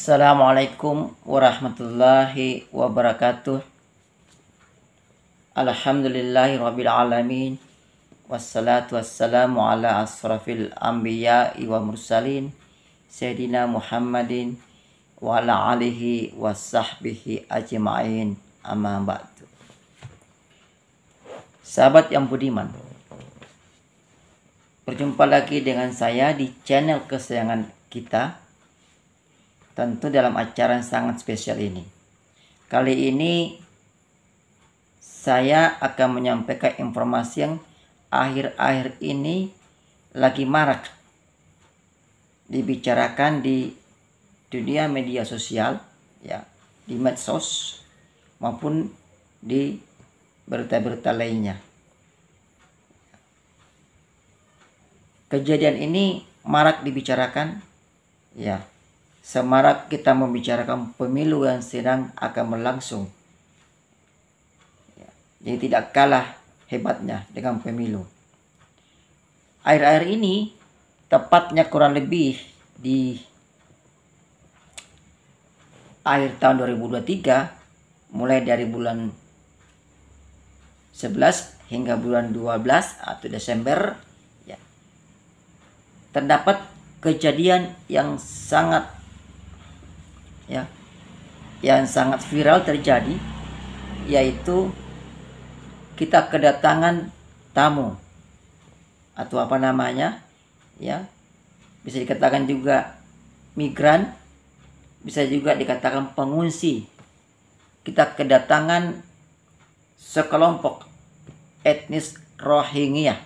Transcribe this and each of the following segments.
Assalamualaikum warahmatullahi wabarakatuh. Alhamdulillahi rabbil alamin. Wassalatu wassalamu ala asrafil anbiya'i wa mursalin Sayyidina Muhammadin wa ala alihi wa sahbihi ajma'in, amma ba'du. Sahabat yang budiman, berjumpa lagi dengan saya di channel kesayangan kita, tentu dalam acara yang sangat spesial ini. Kali ini saya akan menyampaikan informasi yang akhir-akhir ini lagi marak dibicarakan di dunia media sosial, ya, di medsos maupun di berita-berita lainnya. Kejadian ini marak dibicarakan, ya, semarak kita membicarakan pemilu yang sedang akan berlangsung. Jadi tidak kalah hebatnya dengan pemilu. Akhir-akhir ini, tepatnya kurang lebih di akhir tahun 2023, mulai dari bulan 11 hingga bulan 12 atau Desember, ya, terdapat kejadian yang sangat viral terjadi, yaitu kita kedatangan tamu atau bisa dikatakan juga migran, bisa juga dikatakan pengungsi. Kita kedatangan sekelompok etnis Rohingya,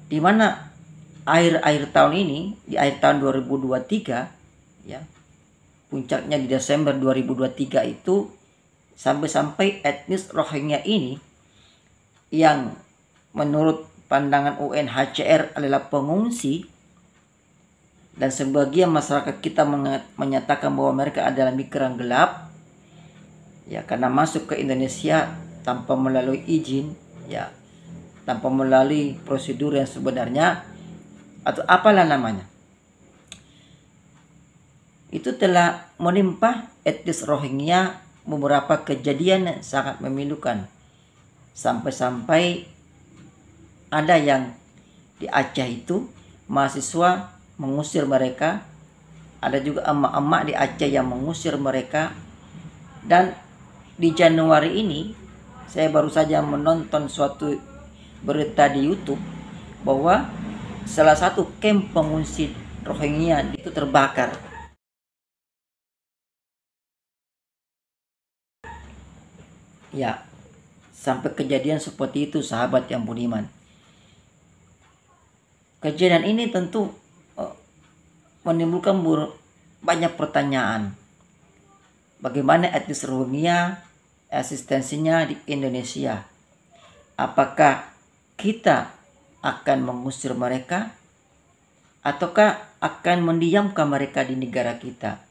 di mana akhir tahun ini, di akhir tahun 2023, ya, puncaknya di Desember 2023 itu, sampai etnis Rohingya ini yang menurut pandangan UNHCR adalah pengungsi, dan sebagian masyarakat kita menyatakan bahwa mereka adalah migran gelap, ya, karena masuk ke Indonesia tanpa melalui izin, ya, tanpa melalui prosedur yang sebenarnya, atau apalah namanya. Itu telah menimpa etnis Rohingya beberapa kejadian yang sangat memilukan. Sampai-sampai ada yang di Aceh itu mahasiswa mengusir mereka. Ada juga emak-emak di Aceh yang mengusir mereka. Dan di Januari ini saya baru saja menonton suatu berita di YouTube bahwa salah satu kamp pengungsi Rohingya itu terbakar. Ya, sampai kejadian seperti itu, sahabat yang budiman. Kejadian ini tentu menimbulkan banyak pertanyaan. Bagaimana etnis Rohingya eksistensinya di Indonesia? Apakah kita akan mengusir mereka, ataukah akan mendiamkan mereka di negara kita?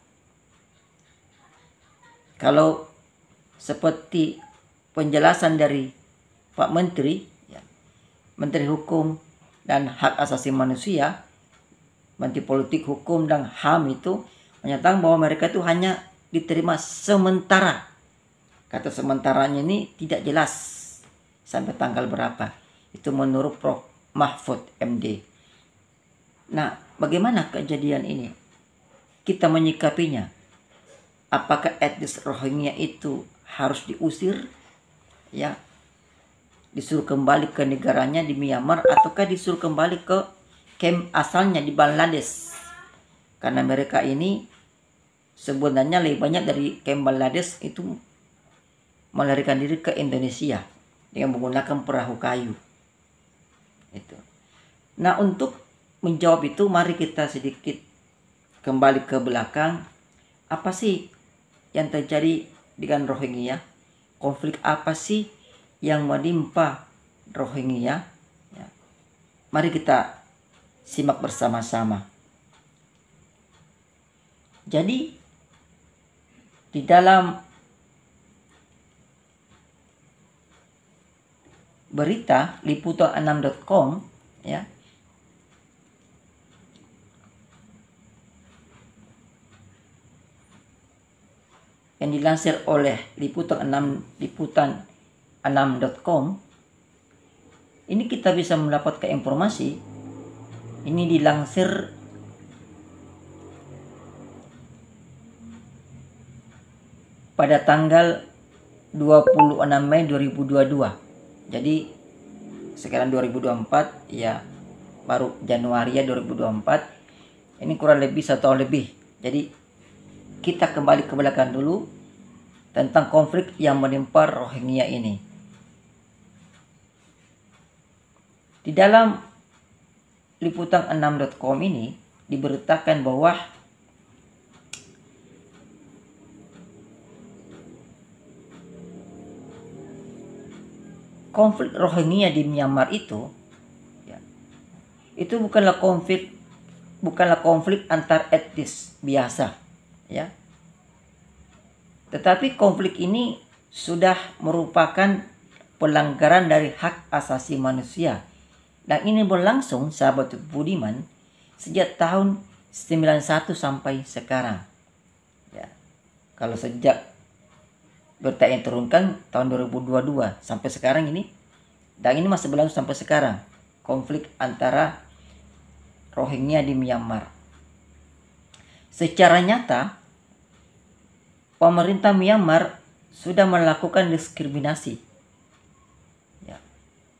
Kalau seperti penjelasan dari Pak Menteri, ya, Menteri Hukum dan Hak Asasi Manusia, Menteri Politik Hukum dan HAM itu menyatakan bahwa mereka itu hanya diterima sementara. Kata sementaranya ini tidak jelas sampai tanggal berapa. Itu menurut Prof. Mahfud MD. Nah, bagaimana kejadian ini? Kita menyikapinya. Apakah etnis Rohingya itu harus diusir, ya, disuruh kembali ke negaranya di Myanmar, ataukah disuruh kembali ke kamp asalnya di Bangladesh? Karena mereka ini sebenarnya lebih banyak dari kamp Bangladesh itu melarikan diri ke Indonesia dengan menggunakan perahu kayu. Itu. Nah, untuk menjawab itu, mari kita sedikit kembali ke belakang. Apa sih yang terjadi dengan Rohingya? Konflik apa sih yang menimpa Rohingya? Ya. Mari kita simak bersama-sama. Jadi di dalam berita liputan6.com, ya, yang dilansir oleh liputan6.com, ini kita bisa mendapatkan informasi. Ini dilansir pada tanggal 26 Mei 2022. Jadi sekarang 2024 ya, baru Januari ya 2024. Ini kurang lebih 1 tahun lebih. Jadi kita kembali ke belakang dulu tentang konflik yang menimpa Rohingya ini. Di dalam liputan6.com ini diberitakan bahwa konflik Rohingya di Myanmar itu bukanlah konflik antar etnis biasa, ya. Tetapi konflik ini sudah merupakan pelanggaran dari hak asasi manusia, dan ini berlangsung, sahabat budiman, sejak tahun 91 sampai sekarang. Ya. Kalau sejak berita yang turunkan tahun 2022 sampai sekarang ini, dan ini masih berlangsung sampai sekarang, konflik antara Rohingya di Myanmar. Secara nyata, pemerintah Myanmar sudah melakukan diskriminasi. Ya.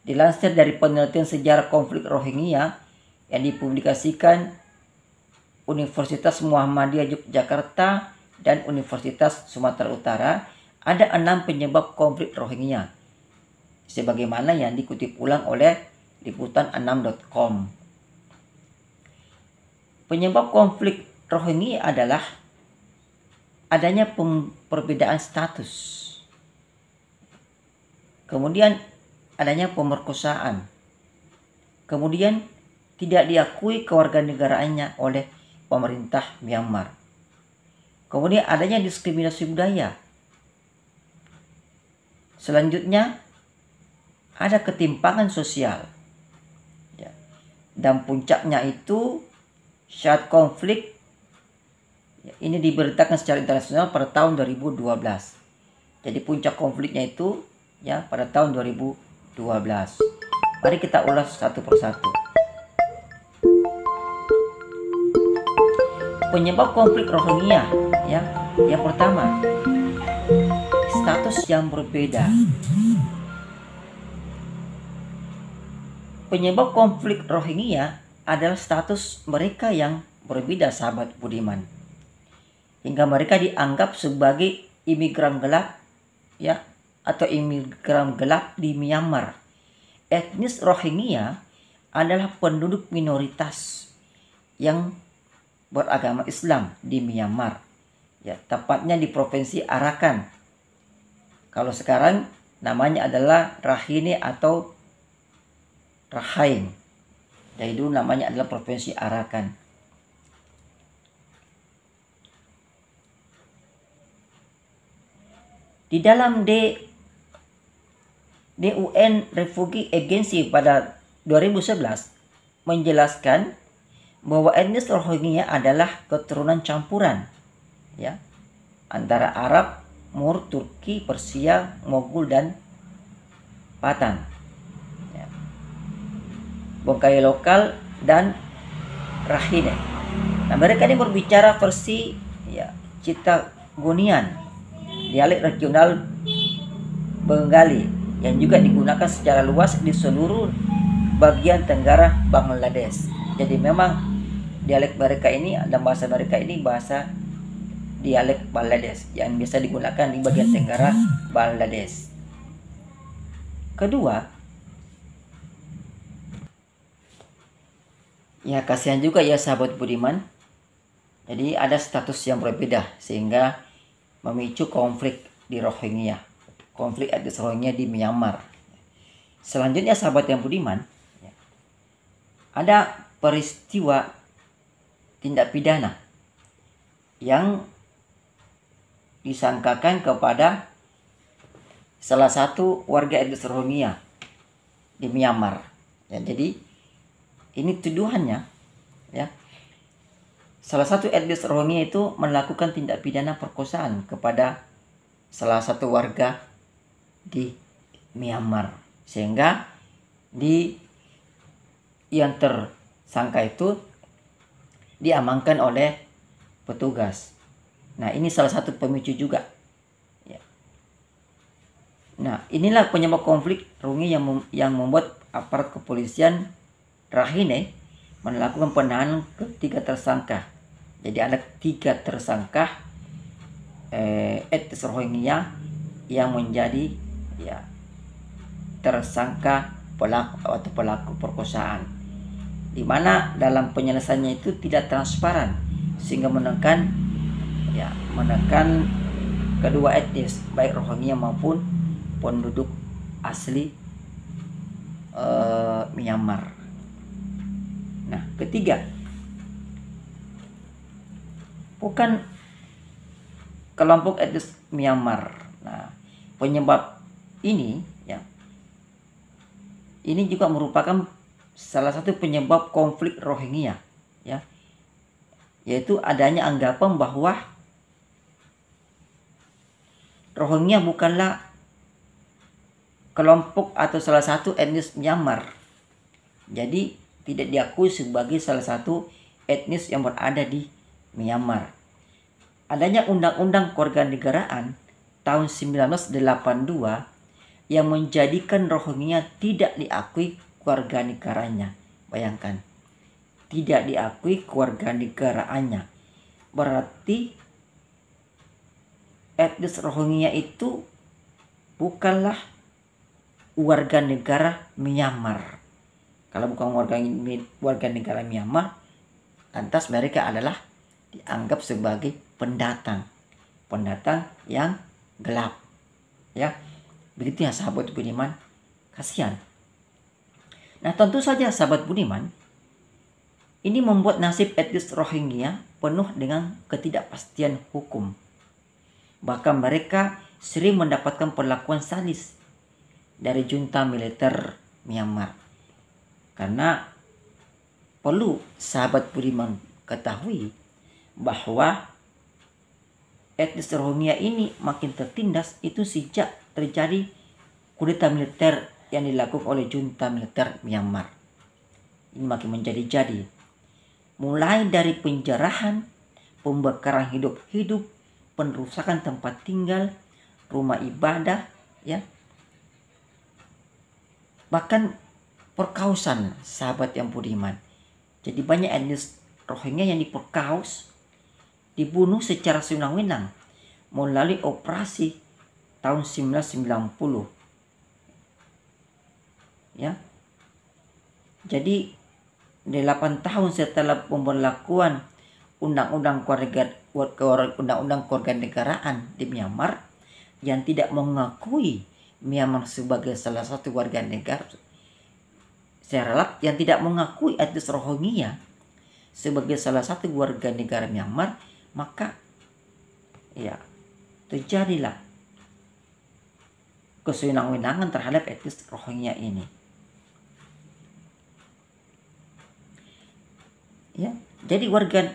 Dilansir dari penelitian sejarah konflik Rohingya yang dipublikasikan Universitas Muhammadiyah Yogyakarta dan Universitas Sumatera Utara, ada 6 penyebab konflik Rohingya, sebagaimana yang dikutip ulang oleh liputan6.com. Penyebab konflik Rohingya adalah adanya perbedaan status, kemudian adanya pemerkosaan, kemudian tidak diakui kewarganegaraannya oleh pemerintah Myanmar, kemudian adanya diskriminasi budaya. Selanjutnya ada ketimpangan sosial, ya. Dan puncaknya itu saat konflik ini diberitakan secara internasional pada tahun 2012. Jadi puncak konfliknya itu ya pada tahun 2012. Mari kita ulas satu persatu. Penyebab konflik Rohingya, ya. Yang pertama, status yang berbeda. Penyebab konflik Rohingya adalah status mereka yang berbeda, sahabat budiman, hingga mereka dianggap sebagai imigran gelap, ya, atau imigran gelap di Myanmar. Etnis Rohingya adalah penduduk minoritas yang beragama Islam di Myanmar, ya, tepatnya di provinsi Arakan. Kalau sekarang namanya adalah Rakhine atau Rakhine. Dari dulu namanya adalah provinsi Arakan. Di dalam DUN Refugee Agency pada 2011 menjelaskan bahwa etnis Rohingya adalah keturunan campuran, ya, antara Arab, Mur, Turki, Persia, Mogul, dan Patan, ya. Bongkai lokal dan Rakhine. Nah, mereka ini berbicara versi ya Chittagonian, dialek regional Bengali yang juga digunakan secara luas di seluruh bagian tenggara Bangladesh. Jadi memang dialek mereka ini dan bahasa mereka ini bahasa dialek Bangladesh yang biasa digunakan di bagian tenggara Bangladesh. Kedua, ya kasihan juga ya sahabat budiman. Jadi ada status yang berbeda sehingga memicu konflik di Rohingya, konflik etnis Rohingya di Myanmar. Selanjutnya sahabat yang budiman, ada peristiwa tindak pidana yang disangkakan kepada salah satu warga etnis Rohingya di Myanmar. Ya, jadi ini tuduhannya, ya. Salah satu etnis Rohingya itu melakukan tindak pidana perkosaan kepada salah satu warga di Myanmar, sehingga yang tersangka itu diamankan oleh petugas. Nah, ini salah satu pemicu juga. Ya. Nah, inilah penyebab konflik Rohingya yang membuat aparat kepolisian Rakhine melakukan penahanan ketiga tersangka. Jadi ada 3 tersangka etnis Rohingya yang menjadi tersangka pelaku perkosaan, di mana dalam penyelesaiannya itu tidak transparan, sehingga menekan kedua etnis, baik Rohingya maupun penduduk asli Myanmar. Nah, ketiga, bukan kelompok etnis Myanmar. Nah, penyebab ini ini juga merupakan salah satu penyebab konflik Rohingya, yaitu adanya anggapan bahwa Rohingya bukanlah kelompok atau salah satu etnis Myanmar. Jadi tidak diakui sebagai salah satu etnis yang berada di Myanmar. Adanya Undang-Undang Kewarganegaraan tahun 1982 yang menjadikan Rohingya tidak diakui kewarganegaraannya. Bayangkan, tidak diakui kewarganegaraannya. Berarti etnis Rohingya itu bukanlah warga negara Myanmar. Kalau bukan warga negara Myanmar, lantas mereka adalah dianggap sebagai pendatang yang gelap. Ya, begitu ya sahabat Budiman, kasihan. Nah, tentu saja sahabat Budiman, ini membuat nasib etnis Rohingya penuh dengan ketidakpastian hukum. Bahkan mereka sering mendapatkan perlakuan sadis dari junta militer Myanmar. Karena perlu sahabat Budiman ketahui bahwa etnis Rohingya ini makin tertindas itu sejak terjadi kudeta militer yang dilakukan oleh junta militer Myanmar. Ini makin menjadi-jadi. Mulai dari penjarahan, pembakaran hidup-hidup, perusakan tempat tinggal, rumah ibadah, bahkan perkausan, sahabat yang budiman. Jadi banyak etnis Rohingya yang diperkaus, dibunuh secara sewenang-wenang melalui operasi tahun 1990. Jadi 8 tahun setelah pemberlakuan Undang-Undang Kewarganegaraan di Myanmar yang tidak mengakui Myanmar sebagai salah satu warga negara, yang tidak mengakui etnis Rohingya sebagai salah satu warga negara Myanmar, maka terjadilah kesewenang-wenangan terhadap etnis Rohingya ini. Jadi warga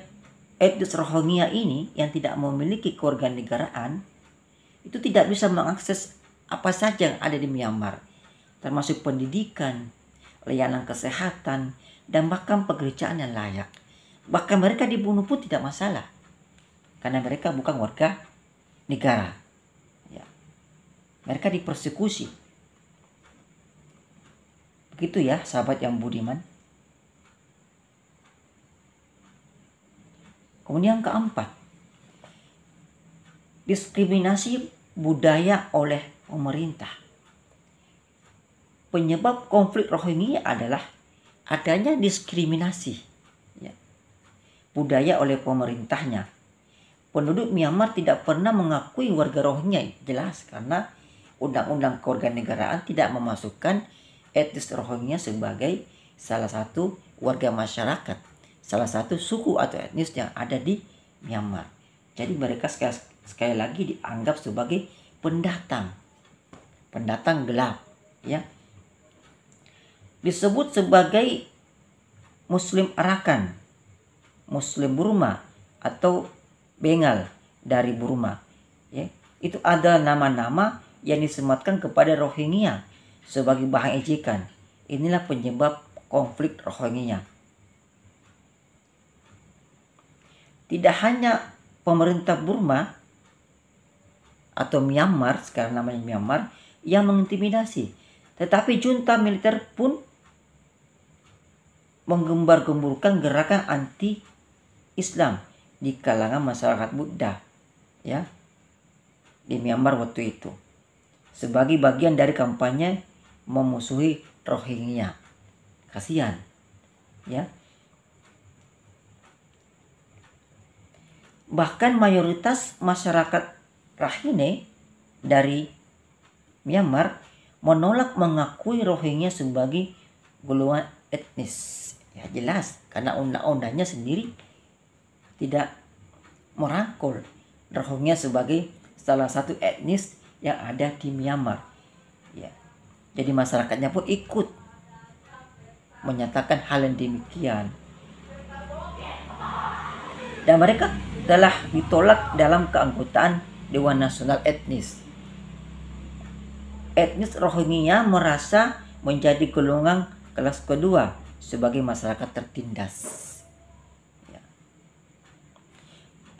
etnis Rohingya ini yang tidak memiliki kewarganegaraan itu tidak bisa mengakses apa saja yang ada di Myanmar, termasuk pendidikan, layanan kesehatan, dan bahkan pekerjaan yang layak. Bahkan mereka dibunuh pun tidak masalah, karena mereka bukan warga negara. Mereka dipersekusi. Begitu ya sahabat yang budiman. Kemudian keempat, diskriminasi budaya oleh pemerintah. Penyebab konflik Rohingya adalah adanya diskriminasi budaya oleh pemerintahnya. Penduduk Myanmar tidak pernah mengakui warga Rohingya, jelas, karena Undang-Undang Kewarganegaraan tidak memasukkan etnis Rohingya sebagai salah satu warga masyarakat, salah satu suku atau etnis yang ada di Myanmar. Jadi mereka sekali lagi dianggap sebagai pendatang gelap, disebut sebagai Muslim Arakan, Muslim Burma atau Bengal dari Burma. itu ada nama-nama yang disematkan kepada Rohingya sebagai bahan ejekan. Inilah penyebab konflik Rohingya. Tidak hanya pemerintah Burma atau Myanmar, sekarang namanya Myanmar, yang mengintimidasi, tetapi junta militer pun menggembar-gemburkan gerakan anti-Islam di kalangan masyarakat Buddha, ya, di Myanmar waktu itu, sebagai bagian dari kampanye memusuhi Rohingya. Kasihan, ya. Bahkan mayoritas masyarakat Rakhine dari Myanmar menolak mengakui Rohingya sebagai golongan etnis. Ya jelas, karena undang-undangnya sendiri tidak merangkul Rohingya sebagai salah satu etnis yang ada di Myanmar. Ya. Jadi masyarakatnya pun ikut menyatakan hal yang demikian. Dan mereka telah ditolak dalam keanggotaan Dewan Nasional Etnis. Etnis Rohingya merasa menjadi golongan kelas kedua sebagai masyarakat tertindas. Ya.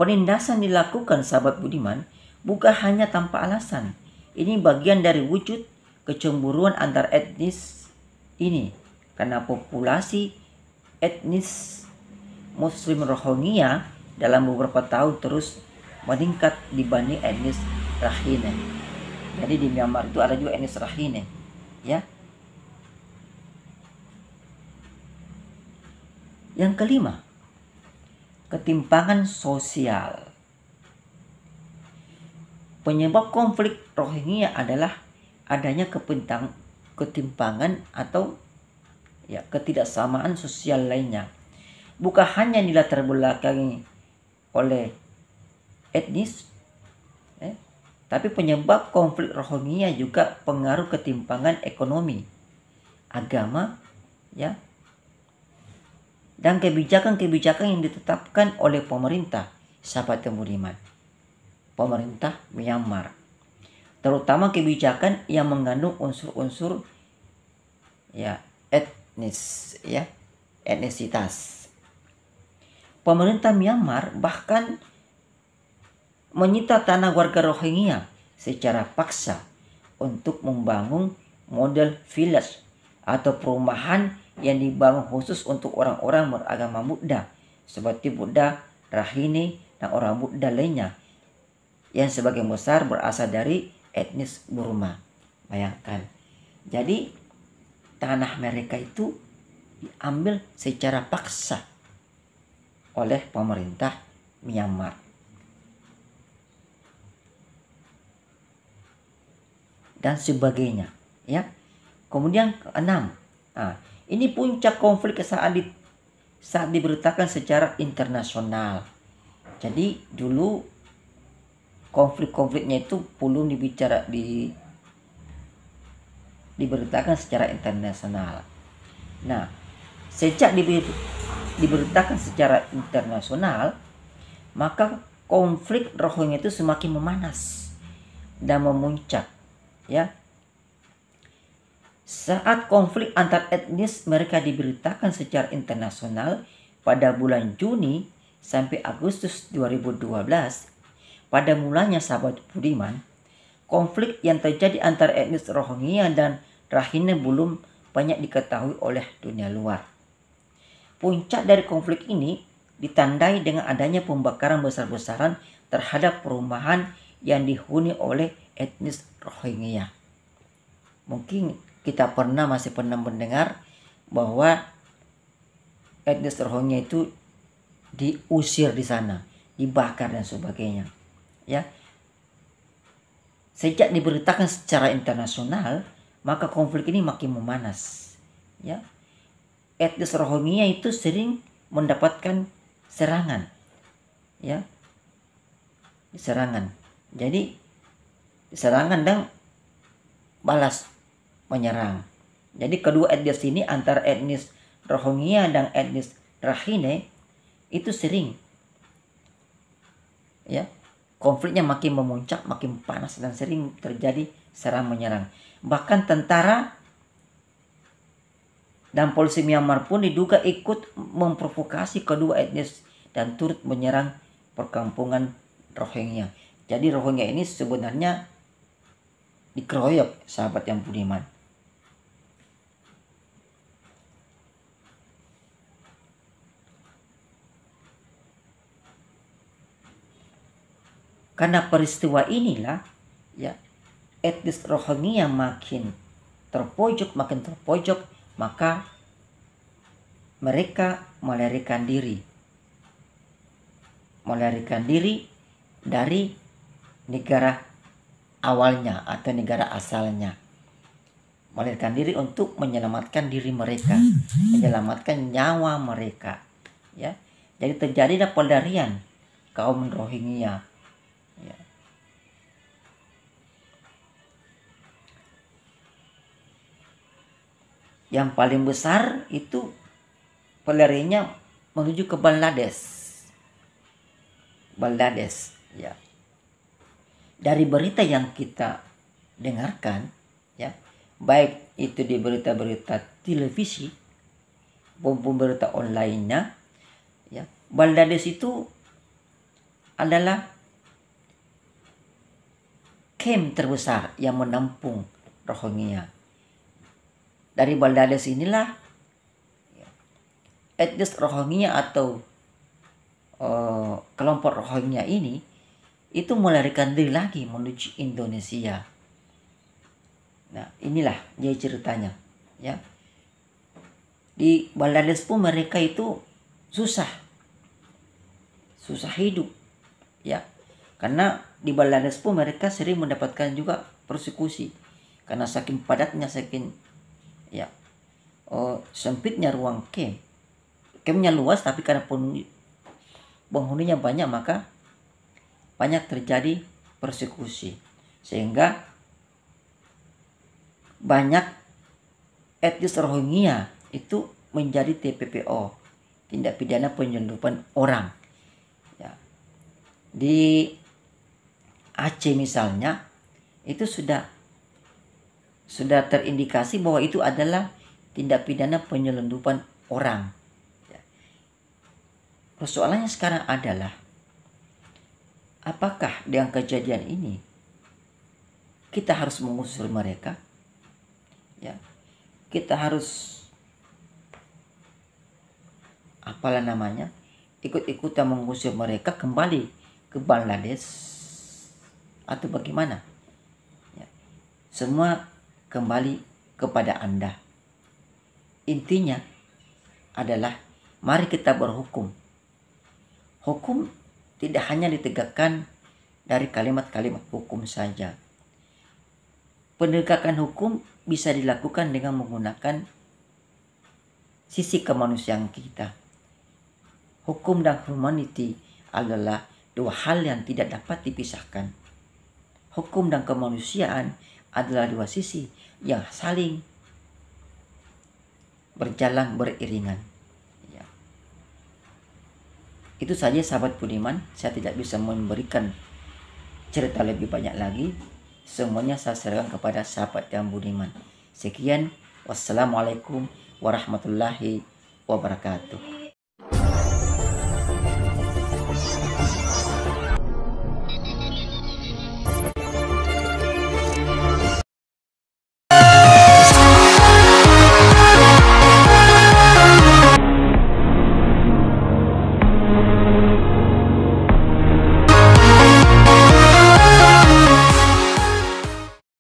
Penindasan dilakukan, sahabat budiman, bukan hanya tanpa alasan. Ini bagian dari wujud kecemburuan antar etnis ini, karena populasi etnis Muslim Rohingya dalam beberapa tahun terus meningkat dibanding etnis Rakhine. Jadi di Myanmar itu ada juga etnis Rakhine, ya. Yang kelima, ketimpangan sosial. Penyebab konflik Rohingya adalah adanya ketimpangan atau ya ketidaksamaan sosial lainnya. Bukan hanya dilatar belakangi oleh etnis, tapi penyebab konflik Rohingya juga pengaruh ketimpangan ekonomi, agama, ya, dan kebijakan-kebijakan yang ditetapkan oleh pemerintah, sahabat budiman, pemerintah Myanmar, terutama kebijakan yang mengandung unsur-unsur ya etnis, ya, etnisitas. Pemerintah Myanmar bahkan menyita tanah warga Rohingya secara paksa untuk membangun model village atau perumahan yang dibangun khusus untuk orang-orang beragama Buddha seperti Buddha Rakhine dan orang Buddha lainnya yang sebagian besar berasal dari etnis Burma. Bayangkan, jadi tanah mereka itu diambil secara paksa oleh pemerintah Myanmar. Dan sebagainya, ya. Kemudian keenam, ini puncak konflik saat diberitakan secara internasional. Jadi dulu konflik-konfliknya itu belum diberitakan secara internasional. Nah, sejak diberitakan secara internasional, maka konflik Rohingya itu semakin memanas dan memuncak, ya. Saat konflik antar etnis mereka diberitakan secara internasional pada bulan Juni sampai Agustus 2012, pada mulanya, sahabat budiman, konflik yang terjadi antar etnis Rohingya dan Rakhine belum banyak diketahui oleh dunia luar. Puncak dari konflik ini ditandai dengan adanya pembakaran besar-besaran terhadap perumahan yang dihuni oleh etnis Rohingya. Mungkin kita masih pernah mendengar bahwa etnis Rohingya itu diusir di sana, dibakar dan sebagainya. Ya. Sejak diberitakan secara internasional, maka konflik ini makin memanas. Ya. Etnis Rohingya itu sering mendapatkan serangan. Ya. Serangan. Jadi serangan dan balas menyerang. Jadi kedua etnis ini, antara etnis Rohingya dan etnis Rakhine, itu sering, ya, konfliknya makin memuncak, makin panas, dan sering terjadi serang menyerang. Bahkan tentara dan polisi Myanmar pun diduga ikut memprovokasi kedua etnis dan turut menyerang perkampungan Rohingya. Jadi Rohingya ini sebenarnya dikeroyok, sahabat yang budiman. Karena peristiwa inilah ya, etnis Rohingya makin terpojok, maka mereka melarikan diri dari negara awalnya atau negara asalnya. Melarikan diri untuk menyelamatkan diri mereka, menyelamatkan nyawa mereka. Ya, jadi terjadilah pelarian kaum Rohingya. Ya. Yang paling besar itu pelariannya menuju ke Bangladesh. Ya. Dari berita yang kita dengarkan, ya, baik itu di berita-berita televisi maupun berita online-nya, ya, Bangladesh itu adalah camp terbesar yang menampung Rohingya. Dari Bangladesh inilah etnis Rohingya atau kelompok Rohingya ini itu melarikan diri lagi menuju Indonesia. Nah, inilah dia ceritanya, ya. Di Bangladesh pun mereka itu susah hidup, ya. Karena di Bangladesh pun mereka sering mendapatkan juga persekusi karena saking padatnya, sempitnya ruang camp. Campnya luas, tapi karena penghuninya banyak, maka banyak terjadi persekusi, sehingga banyak etnis Rohingya itu menjadi TPPO, tindak pidana penyelundupan orang. Ya. Di Aceh misalnya itu sudah terindikasi bahwa itu adalah tindak pidana penyelundupan orang. Persoalannya sekarang adalah apakah dengan kejadian ini kita harus mengusir mereka? Ya, kita harus ikut-ikutan mengusir mereka kembali ke Bangladesh atau bagaimana? Ya, semua kembali kepada Anda. Intinya adalah mari kita berhukum. Hukum tidak hanya ditegakkan dari kalimat-kalimat hukum saja. Penegakan hukum bisa dilakukan dengan menggunakan sisi kemanusiaan kita. Hukum dan humanity adalah dua hal yang tidak dapat dipisahkan. Hukum dan kemanusiaan adalah dua sisi yang saling berjalan beriringan. Itu saja sahabat budiman, saya tidak bisa memberikan cerita lebih banyak lagi. Semuanya saya serahkan kepada sahabat yang budiman. Sekian, wassalamualaikum warahmatullahi wabarakatuh.